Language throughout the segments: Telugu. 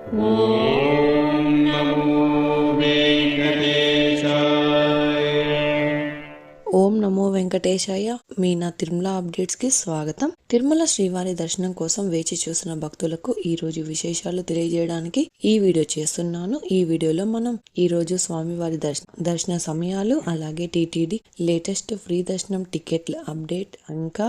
ఓం నమో వెంకటేశాయ. ఓం నమో వెంకటేశాయ. మీ నా తిరుమల అప్డేట్స్ కి స్వాగతం. తిరుమల శ్రీవారి దర్శనం కోసం వేచి చూసిన భక్తులకు ఈ రోజు విశేషాలు తెలియజేయడానికి ఈ వీడియో చేస్తున్నాను. ఈ వీడియోలో మనం ఈ రోజు స్వామివారి దర్శన సమయాలు, అలాగే టీటీడీ లేటెస్ట్ ఫ్రీ దర్శనం టికెట్ల అప్డేట్, ఇంకా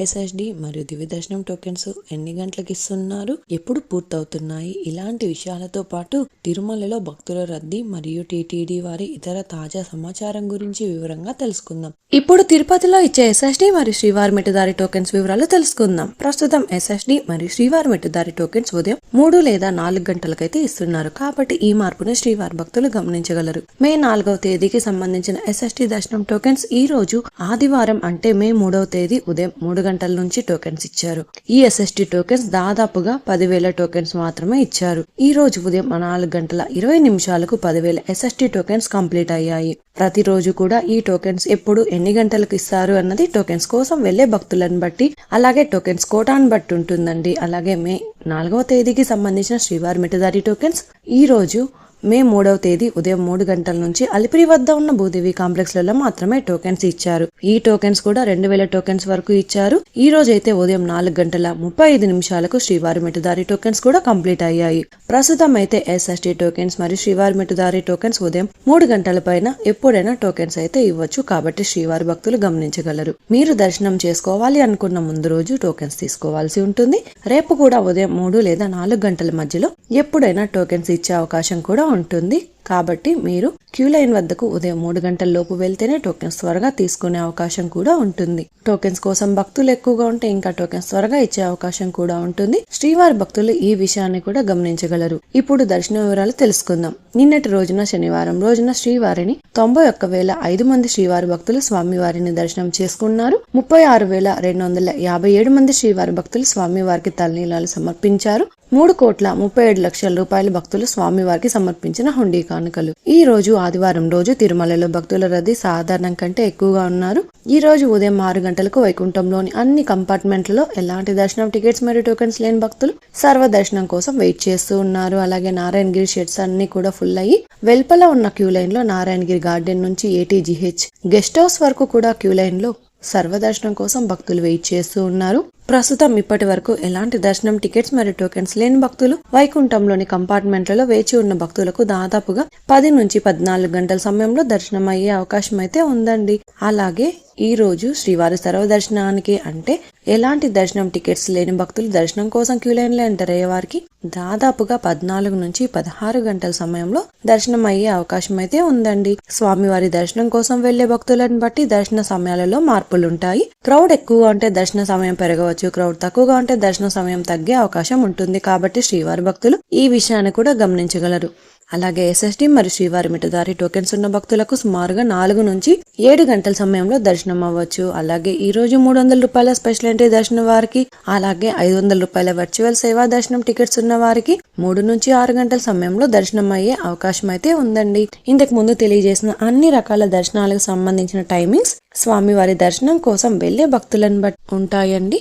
ఎస్ఎస్డి మరియు దివ్య దర్శనం టోకెన్స్ ఎన్ని గంటలకు ఇస్తున్నారు, ఎప్పుడు పూర్తవుతున్నాయి, ఇలాంటి విషయాలతో పాటు తిరుమలలో భక్తుల రద్దీ మరియు టీటీడీ వారి ఇతర తాజా సమాచారం గురించి వివరంగా తెలుసుకుందాం. ఇప్పుడు తిరుపతిలో ఇచ్చే ఎస్ఎస్డి మరియు శ్రీవారి మెట్టుదారి టోకెన్స్ వివరాలు తెలుసుకుందాం. ప్రస్తుతం ఎస్ఎస్డి మరియు శ్రీవారి మెట్టుదారి టోకెన్స్ ఉదయం 3 లేదా 4 గంటలకైతే ఇస్తున్నారు. కాబట్టి ఈ మార్పును శ్రీవారి భక్తులు గమనించగలరు. మే 4వ తేదీకి సంబంధించిన ఎస్ఎస్డి దర్శనం టోకెన్స్ ఈ రోజు ఆదివారం అంటే మే 3వ తేదీ ఉదయం 3 గంటల నుంచి టోకెన్స్ ఇచ్చారు. ఈ ఎస్ఎస్డి టోకెన్స్ దాదాపుగా 10,000 టోకెన్స్ మాత్రమే ఇచ్చారు. ఈ రోజు ఉదయం 4 గంటల 20 నిమిషాలకు 10,000 ఎస్ఎస్డి టోకెన్స్ కంప్లీట్ అయ్యాయి. ప్రతిరోజు కూడా ఈ టోకెన్స్ ఎప్పుడు ఎన్ని గంటలకు ఇస్తారు అన్నది టోకెన్స్ కోసం వెళ్లే భక్తులను బట్టి, అలాగే టోకెన్స్ కోటాను బట్టి ఉంటుందండి. అలాగే మే 4వ తేదీకి సంబంధించిన శ్రీవారి మెట్టుదారి టోకెన్స్ ఈ రోజు మే 3వ తేదీ ఉదయం 3 గంటల నుంచి అలిపిరి వద్ద ఉన్న భూదేవి కాంప్లెక్స్ లలో మాత్రమే టోకెన్స్ ఇచ్చారు. ఈ టోకెన్స్ కూడా 2,000 టోకెన్స్ వరకు ఇచ్చారు. ఈ రోజు అయితే ఉదయం 4 గంటల 35 నిమిషాలకు శ్రీవారి మెట్టుదారి టోకెన్స్ కూడా కంప్లీట్ అయ్యాయి. ప్రస్తుతం అయితే ఎస్ఎస్డి టోకెన్స్ మరియు శ్రీవారి మెట్టుదారి టోకెన్స్ ఉదయం 3 గంటల పైన ఎప్పుడైనా టోకెన్స్ అయితే ఇవ్వచ్చు. కాబట్టి శ్రీవారి భక్తులు గమనించగలరు. మీరు దర్శనం చేసుకోవాలి అనుకున్న ముందు రోజు టోకెన్స్ తీసుకోవాల్సి ఉంటుంది. రేపు కూడా ఉదయం 3 లేదా 4 గంటల మధ్యలో ఎప్పుడైనా టోకెన్స్ ఇచ్చే అవకాశం కూడా ఉంటుంది. కాబట్టి మీరు క్యూ లైన్ వద్దకు ఉదయం 3 గంటల లోపు వెళ్తేనే టోకెన్స్ త్వరగా తీసుకునే అవకాశం కూడా ఉంటుంది. టోకెన్స్ కోసం భక్తులు ఎక్కువగా ఉంటే ఇంకా టోకెన్స్ త్వరగా ఇచ్చే అవకాశం కూడా ఉంటుంది. శ్రీవారి భక్తులు ఈ విషయాన్ని కూడా గమనించగలరు. ఇప్పుడు దర్శన వివరాలు తెలుసుకుందాం. నిన్నటి రోజున శనివారం రోజున శ్రీవారిని 91,005 మంది శ్రీవారి భక్తులు స్వామివారిని దర్శనం చేసుకున్నారు. 36,257 మంది శ్రీవారి భక్తులు స్వామివారికి తలనీలాలు సమర్పించారు. 3,37,00,000 రూపాయల భక్తులు స్వామివారికి సమర్పించిన హుండీ కానుకలు. ఈ రోజు ఆదివారం రోజు తిరుమలలో భక్తుల రద్దీ సాధారణం కంటే ఎక్కువగా ఉన్నారు. ఈ రోజు ఉదయం 6 గంటలకు వైకుంఠంలోని అన్ని కంపార్ట్మెంట్లలో ఎలాంటి దర్శనం టికెట్స్ మరియు టోకెన్స్ లేని భక్తులు సర్వ దర్శనం కోసం వెయిట్ చేస్తూ ఉన్నారు. అలాగే నారాయణగిరి షెడ్స్ అన్ని కూడా ఫుల్ అయ్యి వెల్పల ఉన్న క్యూ లైన్ లో నారాయణగిరి గార్డెన్ నుంచి ఏటీజీహెచ్ గెస్ట్ హౌస్ వరకు కూడా క్యూ లైన్ లో సర్వదర్శనం కోసం భక్తులు వెయిట్ చేస్తూ ఉన్నారు. ప్రస్తుతం ఇప్పటి వరకు ఎలాంటి దర్శనం టికెట్స్ మరియు టోకెన్స్ లేని భక్తులు వైకుంఠంలోని కంపార్ట్మెంట్లలో వేచి ఉన్న భక్తులకు దాదాపుగా 10 నుంచి 14 గంటల సమయంలో దర్శనం అయ్యే అవకాశం అయితే ఉందండి. అలాగే ఈ రోజు శ్రీవారి సర్వదర్శనానికి అంటే ఎలాంటి దర్శనం టికెట్స్ లేని భక్తులు దర్శనం కోసం క్యూ లైన్ లో ఎంటర్ అయ్యే వారికి దాదాపుగా 14 నుంచి 16 గంటల సమయంలో దర్శనం అయ్యే అవకాశం అయితే ఉందండి. స్వామివారి దర్శనం కోసం వెళ్లే భక్తులను బట్టి దర్శన సమయాలలో మార్పులుంటాయి. క్రౌడ్ ఎక్కువగా ఉంటే దర్శన సమయం పెరగవచ్చు, క్రౌడ్ తక్కువగా ఉంటే దర్శన సమయం తగ్గే అవకాశం ఉంటుంది. కాబట్టి శ్రీవారి భక్తులు ఈ విషయాన్ని కూడా గమనించగలరు. అలాగే ఎస్ఎస్డి మరియు శ్రీవారి మెట్టుదారి టోకెన్స్ ఉన్న భక్తులకు సుమారుగా 4 నుంచి 7 గంటల సమయంలో దర్శనం అవ్వచ్చు. అలాగే ఈ రోజు 300 రూపాయల స్పెషల్ ఎంట్రీ దర్శనం వారికి, అలాగే 500 రూపాయల వర్చువల్ సేవా దర్శనం టికెట్స్ ఉన్న వారికి 3 నుంచి 6 గంటల సమయంలో దర్శనం అయ్యే అవకాశం అయితే ఉందండి. ఇంతకు ముందు తెలియజేసిన అన్ని రకాల దర్శనాలకు సంబంధించిన టైమింగ్స్ స్వామివారి దర్శనం కోసం వెళ్లే భక్తులను బట్టి ఉంటాయండి.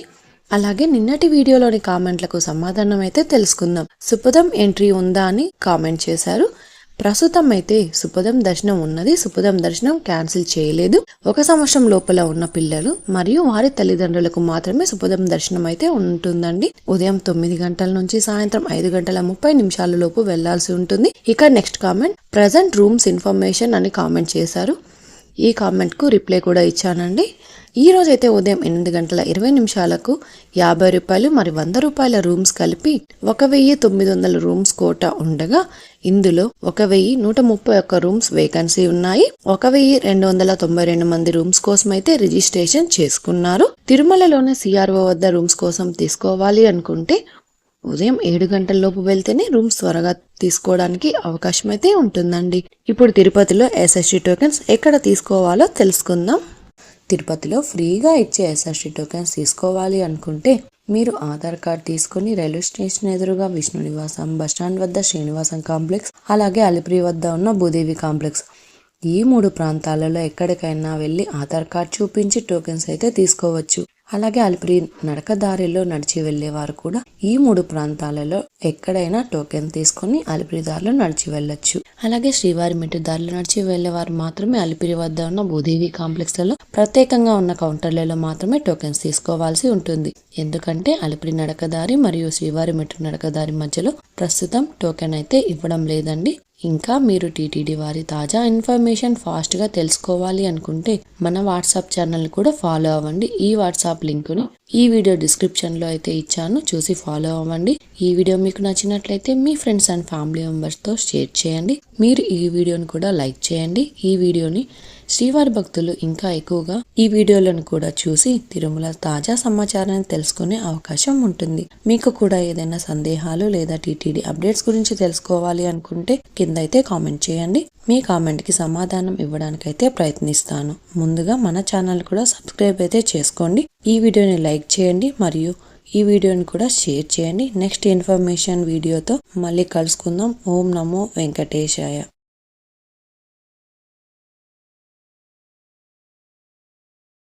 అలాగే నిన్నటి వీడియోలోని కామెంట్లకు సమాధానం అయితే తెలుసుకుందాం. సుపదం ఎంట్రీ ఉందా అని కామెంట్ చేశారు. ప్రస్తుతం అయితే సుపదం దర్శనం ఉన్నది. సుపదం దర్శనం క్యాన్సిల్ చేయలేదు. 1 సంవత్సరం లోపల ఉన్న పిల్లలు మరియు వారి తల్లిదండ్రులకు మాత్రమే సుపదం దర్శనం అయితే ఉంటుందండి. ఉదయం 9 గంటల నుంచి సాయంత్రం 5 గంటల 30 నిమిషాల లోపు వెళ్లాల్సి ఉంటుంది. ఇక next comment present rooms information అని కామెంట్ చేశారు. ఈ కామెంట్ కు రిప్లై కూడా ఇచ్చానండి. ఈ రోజైతే ఉదయం 8 గంటల 20 నిమిషాలకు 50 రూపాయలు మరి 100 రూపాయల రూమ్స్ కలిపి 1,900 రూమ్స్ కోటా ఉండగా ఇందులో 1,131 రూమ్స్ వేకెన్సీ ఉన్నాయి. 1,292 మంది రూమ్స్ కోసం అయితే రిజిస్ట్రేషన్ చేసుకున్నారు. తిరుమలలోని సిఆర్ఓ వద్ద రూమ్స్ కోసం తీసుకోవాలి అనుకుంటే ఉదయం 7 గంటల లోపు వెళ్తేనే రూమ్స్ త్వరగా తీసుకోవడానికి అవకాశం అయితే ఉంటుందండి. ఇప్పుడు తిరుపతిలో ఎస్ఎస్డి టోకెన్స్ ఎక్కడ తీసుకోవాలో తెలుసుకుందాం. తిరుపతిలో ఫ్రీగా ఇచ్చే ఎస్ఎస్డి టోకెన్స్ తీసుకోవాలి అనుకుంటే మీరు ఆధార్ కార్డ్ తీసుకుని రైల్వే స్టేషన్ ఎదురుగా విష్ణు నివాసం, బస్టాండ్ వద్ద శ్రీనివాసం కాంప్లెక్స్, అలాగే అలిపిరి వద్ద ఉన్న భూదేవి కాంప్లెక్స్ ఈ 3 ప్రాంతాలలో ఎక్కడికైనా వెళ్లి ఆధార్ కార్డ్ చూపించి టోకెన్స్ అయితే తీసుకోవచ్చు. అలాగే అలిపిరి నడకదారిలో నడిచి వెళ్లేవారు కూడా ఈ 3 ప్రాంతాలలో ఎక్కడైనా టోకెన్ తీసుకుని అలిపిరి దారిలో నడిచి వెళ్ళొచ్చు. అలాగే శ్రీవారి మెట్టు దారిలో నడిచి వెళ్లేవారు మాత్రమే అలిపిరి వద్ద ఉన్న భూదేవి కాంప్లెక్స్ లలో ప్రత్యేకంగా ఉన్న కౌంటర్లలో మాత్రమే టోకెన్స్ తీసుకోవాల్సి ఉంటుంది. ఎందుకంటే అలిపిరి నడకదారి మరియు శ్రీవారి మెట్టు నడకదారి మధ్యలో ప్రస్తుతం టోకెన్ అయితే ఇవ్వడం లేదండి. ఇంకా మీరు టీటీడీ వారి తాజా ఇన్ఫర్మేషన్ ఫాస్ట్ గా తెలుసుకోవాలి అనుకుంటే మన వాట్సాప్ ఛానల్ కూడా ఫాలో అవ్వండి. ఈ వాట్సాప్ లింక్ ని ఈ వీడియో డిస్క్రిప్షన్ లో అయితే ఇచ్చాను, చూసి ఫాలో అవ్వండి. ఈ వీడియో మీకు నచ్చినట్లయితే మీ ఫ్రెండ్స్ అండ్ ఫ్యామిలీ మెంబర్స్ తో షేర్ చేయండి. మీరు ఈ వీడియోని కూడా లైక్ చేయండి. ఈ వీడియోని శ్రీవారి భక్తులు ఇంకా ఎక్కువగా ఈ వీడియోలను కూడా చూసి తిరుమల తాజా సమాచారాన్ని తెలుసుకునే అవకాశం ఉంటుంది. మీకు కూడా ఏదైనా సందేహాలు లేదా టీటీడీ అప్డేట్స్ గురించి తెలుసుకోవాలి అనుకుంటే కింద అయితే కామెంట్ చేయండి. మీ కామెంట్ కి సమాధానం ఇవ్వడానికైతే ప్రయత్నిస్తాను. ముందుగా మన ఛానల్ కూడా సబ్స్క్రైబ్ అయితే చేసుకోండి. ఈ వీడియోని లైక్ చేయండి మరియు ఈ వీడియోని కూడా షేర్ చేయండి. నెక్స్ట్ ఇన్ఫర్మేషన్ వీడియోతో మళ్ళీ కలుసుకుందాం. ఓం నమో వెంకటేశాయ.